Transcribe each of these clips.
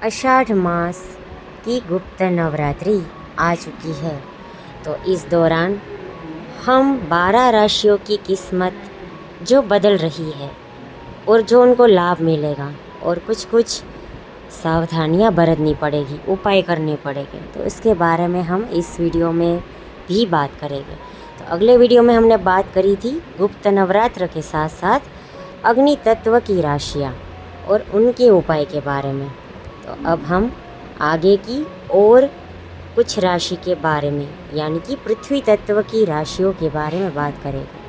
आषाढ़ मास की गुप्त नवरात्रि आ चुकी है। तो इस दौरान हम 12 राशियों की किस्मत जो बदल रही है और जो उनको लाभ मिलेगा, और कुछ कुछ सावधानियां बरतनी पड़ेगी, उपाय करने पड़ेंगे, तो इसके बारे में हम इस वीडियो में भी बात करेंगे। तो अगले वीडियो में हमने बात करी थी गुप्त नवरात्र के साथ साथ अग्नि तत्व की राशियां और उनके उपाय के बारे में। तो अब हम आगे की और कुछ राशि के बारे में, यानी कि पृथ्वी तत्व की राशियों के बारे में बात करेंगे।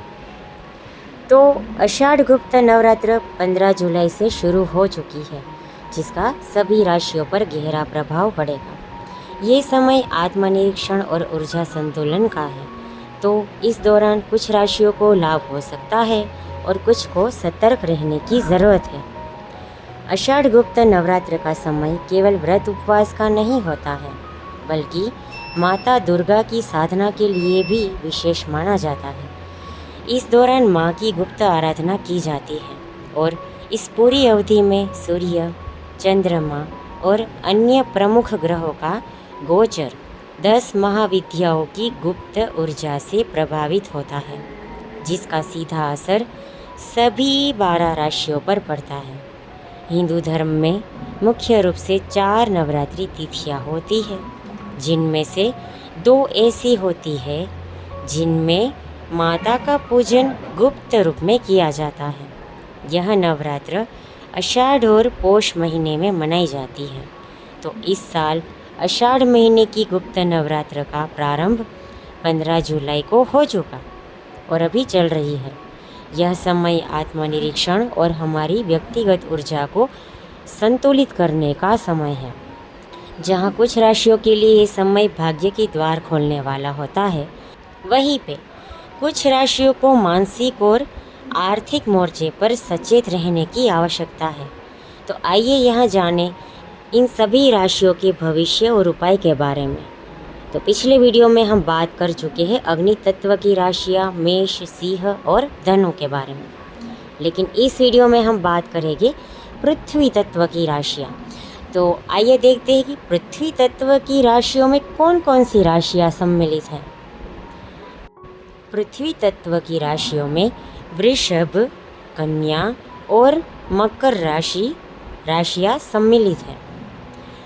तो आषाढ़ गुप्त नवरात्र 15 जुलाई से शुरू हो चुकी है, जिसका सभी राशियों पर गहरा प्रभाव पड़ेगा। ये समय आत्मनिरीक्षण और ऊर्जा संतुलन का है। तो इस दौरान कुछ राशियों को लाभ हो सकता है और कुछ को सतर्क रहने की ज़रूरत है। आषाढ़ गुप्त नवरात्र का समय केवल व्रत उपवास का नहीं होता है, बल्कि माता दुर्गा की साधना के लिए भी विशेष माना जाता है। इस दौरान माँ की गुप्त आराधना की जाती है और इस पूरी अवधि में सूर्य, चंद्रमा और अन्य प्रमुख ग्रहों का गोचर 10 महाविद्याओं की गुप्त ऊर्जा से प्रभावित होता है, जिसका सीधा असर सभी 12 राशियों पर पड़ता है। हिंदू धर्म में मुख्य रूप से 4 नवरात्रि तिथियां होती है, जिनमें से 2 ऐसी होती है जिनमें माता का पूजन गुप्त रूप में किया जाता है। यह नवरात्र आषाढ़ और पौष महीने में मनाई जाती है। तो इस साल आषाढ़ महीने की गुप्त नवरात्र का प्रारंभ 15 जुलाई को हो चुका और अभी चल रही है। यह समय आत्मनिरीक्षण और हमारी व्यक्तिगत ऊर्जा को संतुलित करने का समय है। जहाँ कुछ राशियों के लिए ये समय भाग्य के द्वार खोलने वाला होता है, वहीं पे कुछ राशियों को मानसिक और आर्थिक मोर्चे पर सचेत रहने की आवश्यकता है। तो आइए यहाँ जानें इन सभी राशियों के भविष्य और उपाय के बारे में। तो पिछले वीडियो में हम बात कर चुके हैं अग्नि तत्व की राशियाँ मेष, सिंह और धनु के बारे में, लेकिन इस वीडियो में हम बात करेंगे पृथ्वी तत्व की राशियाँ। तो आइए देखते हैं कि पृथ्वी तत्व की राशियों में कौन कौन सी राशियाँ सम्मिलित हैं। पृथ्वी तत्व की राशियों में वृषभ, कन्या और मकर राशियाँ सम्मिलित हैं।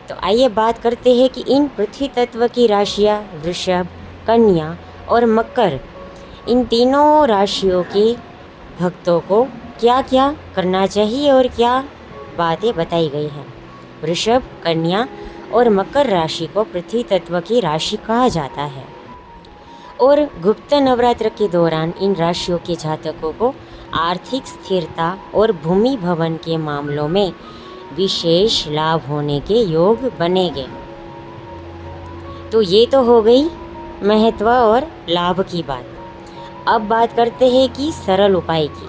तो आइए बात करते हैं कि इन पृथ्वी तत्व की राशियाँ वृषभ, कन्या और मकर, इन तीनों राशियों के भक्तों को क्या क्या करना चाहिए और क्या बातें बताई गई हैं। वृषभ, कन्या और मकर राशि को पृथ्वी तत्व की राशि कहा जाता है और गुप्त नवरात्र के दौरान इन राशियों के जातकों को आर्थिक स्थिरता और भूमि भवन के मामलों में विशेष लाभ होने के योग बनेंगे। तो ये तो हो गई महत्व और लाभ की बात। अब बात करते हैं कि सरल उपाय की।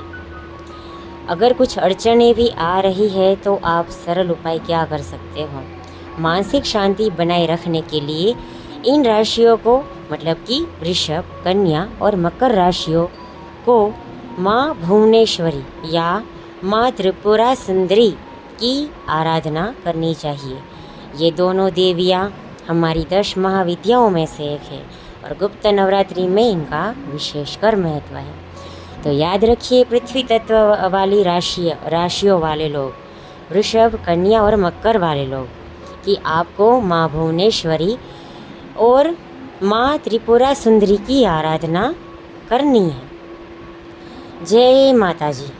अगर कुछ अड़चनें भी आ रही है तो आप सरल उपाय क्या कर सकते हो। मानसिक शांति बनाए रखने के लिए इन राशियों को, मतलब कि वृषभ, कन्या और मकर राशियों को माँ भुवनेश्वरी या माँ त्रिपुरा सुंदरी की आराधना करनी चाहिए। ये दोनों देवियाँ हमारी 10 महाविद्याओं में से एक है और गुप्त नवरात्रि में इनका विशेषकर महत्व है। तो याद रखिए, पृथ्वी तत्व वाली राशियों वाले लोग, वृषभ, कन्या और मकर वाले लोग, कि आपको माँ भुवनेश्वरी और माँ त्रिपुरा सुंदरी की आराधना करनी है। जय माता जी।